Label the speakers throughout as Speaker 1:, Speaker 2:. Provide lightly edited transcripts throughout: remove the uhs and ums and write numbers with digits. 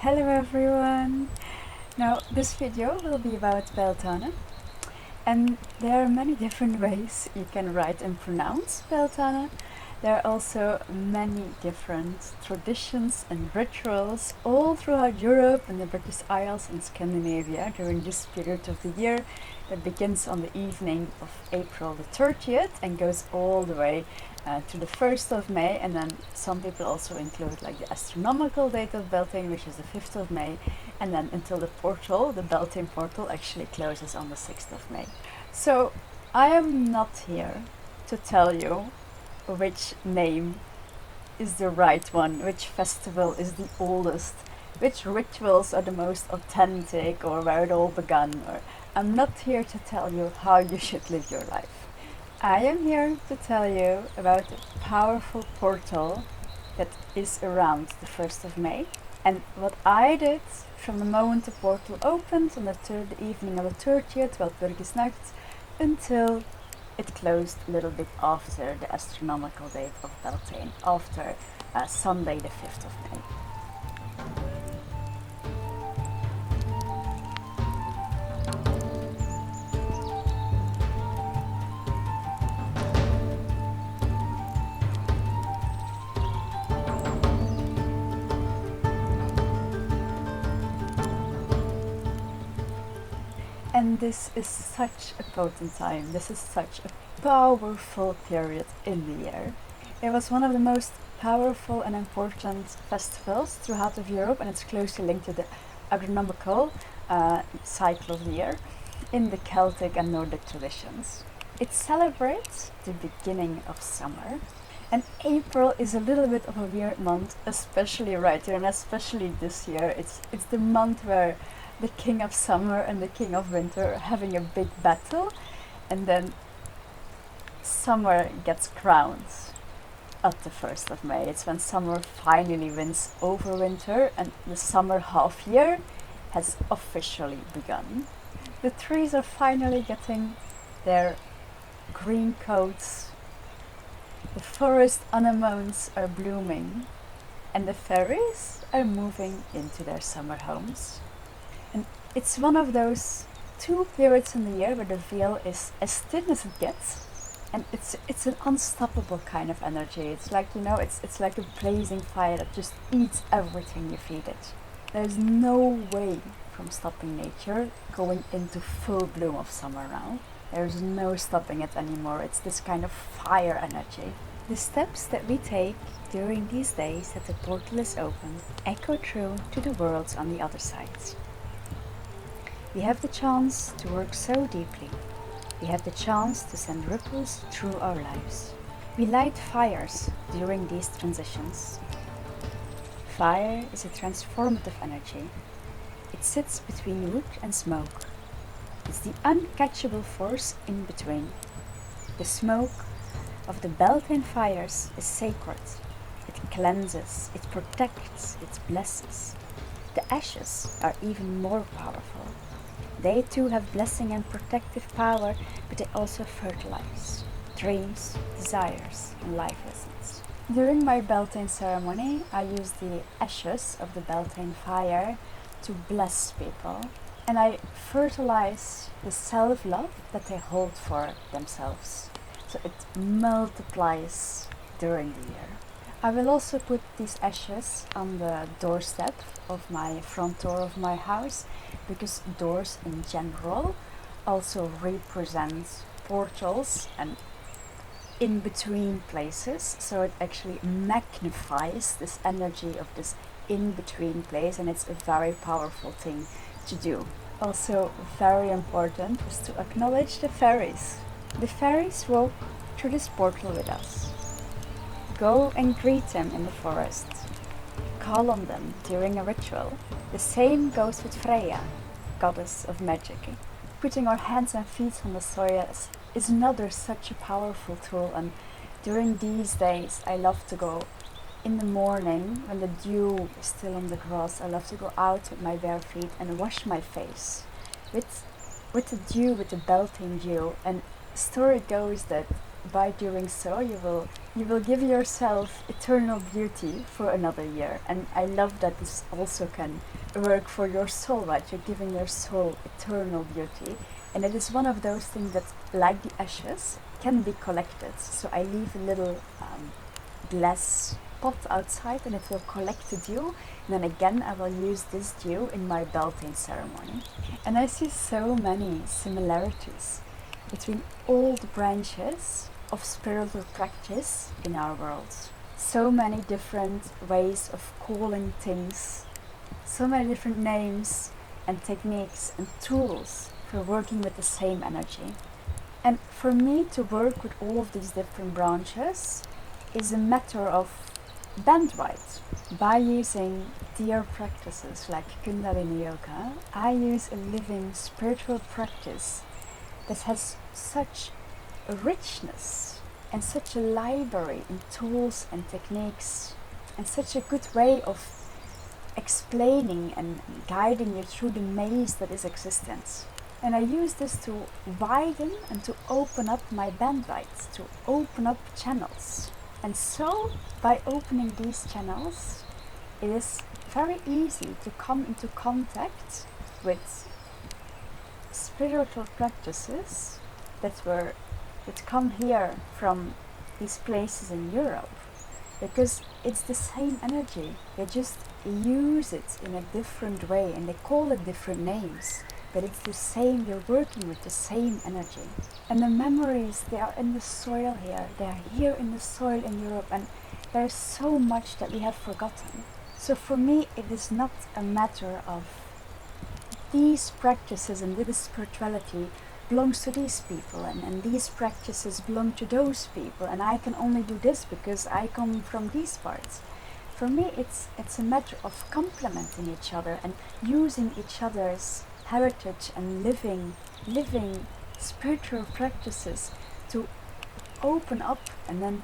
Speaker 1: Hello everyone! Now this video will be about Beltaine, and there are many different ways you can write and pronounce Beltaine. There are also many different traditions and rituals all throughout Europe and the British Isles and Scandinavia during this period of the year that begins on the evening of April the 30th and goes all the way to the 1st of May, and then some people also include like the astronomical date of Beltaine, which is the 5th of May, and then until the Beltaine portal actually closes on the 6th of May. So I am not here to tell you which name is the right one, which festival is the oldest, which rituals are the most authentic or where it all began. Or I'm not here to tell you how you should live your life. I am here to tell you about a powerful portal that is around the 1st of May and what I did from the moment the portal opened on the evening of the 30th, Walpurgisnacht, until it closed a little bit after the astronomical date of Beltaine, after Sunday the 5th of May. And this is such a potent time, this is such a powerful period in the year. It was one of the most powerful and important festivals throughout of Europe, and it's closely linked to the agronomical cycle of the year in the Celtic and Nordic traditions. It celebrates the beginning of summer, and April is a little bit of a weird month, especially right here, and especially this year. It's the month where the king of summer and the king of winter are having a big battle, and then summer gets crowned at the 1st of May. It's when summer finally wins over winter and the summer half year has officially begun. The trees are finally getting their green coats, the forest anemones are blooming, and the fairies are moving into their summer homes. And it's one of those two periods in the year where the veil is as thin as it gets, and it's an unstoppable kind of energy. It's like, it's like a blazing fire that just eats everything you feed it. There's no way from stopping nature going into full bloom of summer now. There's no stopping it anymore. It's this kind of fire energy. The steps that we take during these days that the portal is open echo through to the worlds on the other side. We have the chance to work so deeply. We have the chance to send ripples through our lives. We light fires during these transitions. Fire is a transformative energy. It sits between wood and smoke. It's the uncatchable force in between. The smoke of the Beltaine fires is sacred. It cleanses, it protects, it blesses. The ashes are even more powerful. They too have blessing and protective power, but they also fertilize dreams, desires, and life lessons. During my Beltaine ceremony, I use the ashes of the Beltaine fire to bless people, and I fertilize the self-love that they hold for themselves, so it multiplies during the year. I will also put these ashes on the doorstep of my front door of my house, because doors in general also represent portals and in between places, so it actually magnifies this energy of this in between place, and it's a very powerful thing to do. Also very important is to acknowledge the fairies. The fairies walk through this portal with us. Go and greet them in the forest. Call on them during a ritual. The same goes with Freya, goddess of magic. Putting our hands and feet on the soil is another such a powerful tool, and during these days I love to go in the morning when the dew is still on the grass. I love to go out with my bare feet and wash my face with the dew, with the Beltaine dew. And the story goes that by doing so you will you will give yourself eternal beauty for another year. And I love that this also can work for your soul, right? You're giving your soul eternal beauty. And it is one of those things that, like the ashes, can be collected. So I leave a little glass pot outside, and it will collect the dew. And then again, I will use this dew in my Beltaine ceremony. And I see so many similarities between all the branches of spiritual practice in our world. So many different ways of calling things, so many different names and techniques and tools for working with the same energy. And for me to work with all of these different branches is a matter of bandwidth. By using dear practices like Kundalini Yoga, I use a living spiritual practice that has such a richness and such a library in tools and techniques and such a good way of explaining and guiding you through the maze that is existence. And I use this to widen and to open up my bandwidth, to open up channels. And so, by opening these channels, it is very easy to come into contact with spiritual practices that come here from these places in Europe, because it's the same energy. They just use it in a different way and they call it different names, but it's the same. You're working with the same energy. And the memories, they are in the soil here. They are here in the soil in Europe, and there's so much that we have forgotten. So for me, it is not a matter of these practices and this spirituality belongs to these people, and these practices belong to those people, and I can only do this because I come from these parts. For me, it's a matter of complementing each other and using each other's heritage and living spiritual practices to open up and then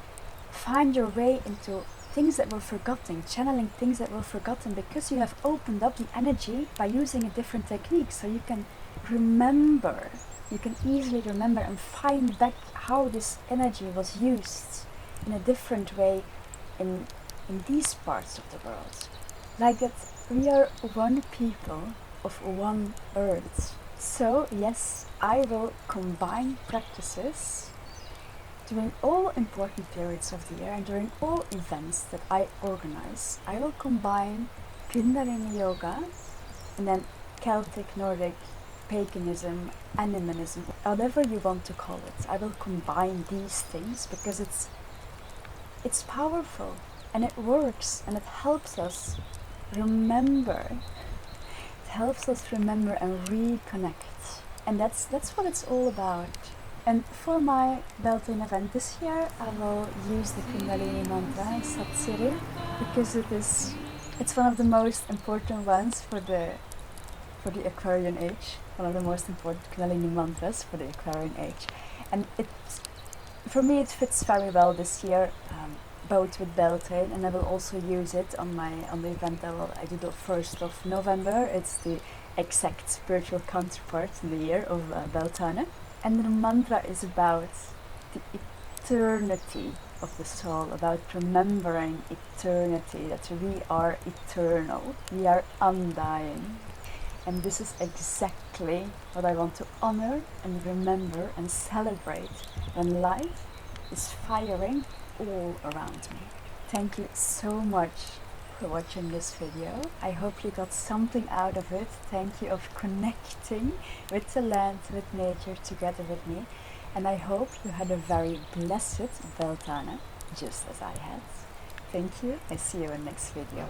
Speaker 1: find your way into things that were forgotten, channeling things that were forgotten, because you have opened up the energy by using a different technique. So you can remember, you can easily remember and find back how this energy was used in a different way in these parts of the world. Like that we are one people of one earth. So yes, I will combine practices during all important periods of the year and during all events that I organize. I will combine Kundalini Yoga and then Celtic, Nordic, paganism, animism, whatever you want to call it. I will combine these things because it's powerful and it works and it helps us remember. It helps us remember and reconnect. And that's what it's all about. And for my Beltaine event this year, I will use the Kundalini mantra, Satsiri, because it's one of the most important ones for the Aquarian age, one of the most important Kundalini mantras for the Aquarian age. And for me it fits very well this year, both with Beltaine, and I will also use it on the event I do the 1st of November. It's the exact spiritual counterpart in the year of Beltaine. And the mantra is about the eternity of the soul, about remembering eternity, that we are eternal, we are undying. And this is exactly what I want to honor and remember and celebrate when life is firing all around me. Thank you so much for watching this video. I hope you got something out of it. Thank you of connecting with the land, with nature, together with me. And I hope you had a very blessed Beltaine, just as I had. Thank you. I see you in the next video.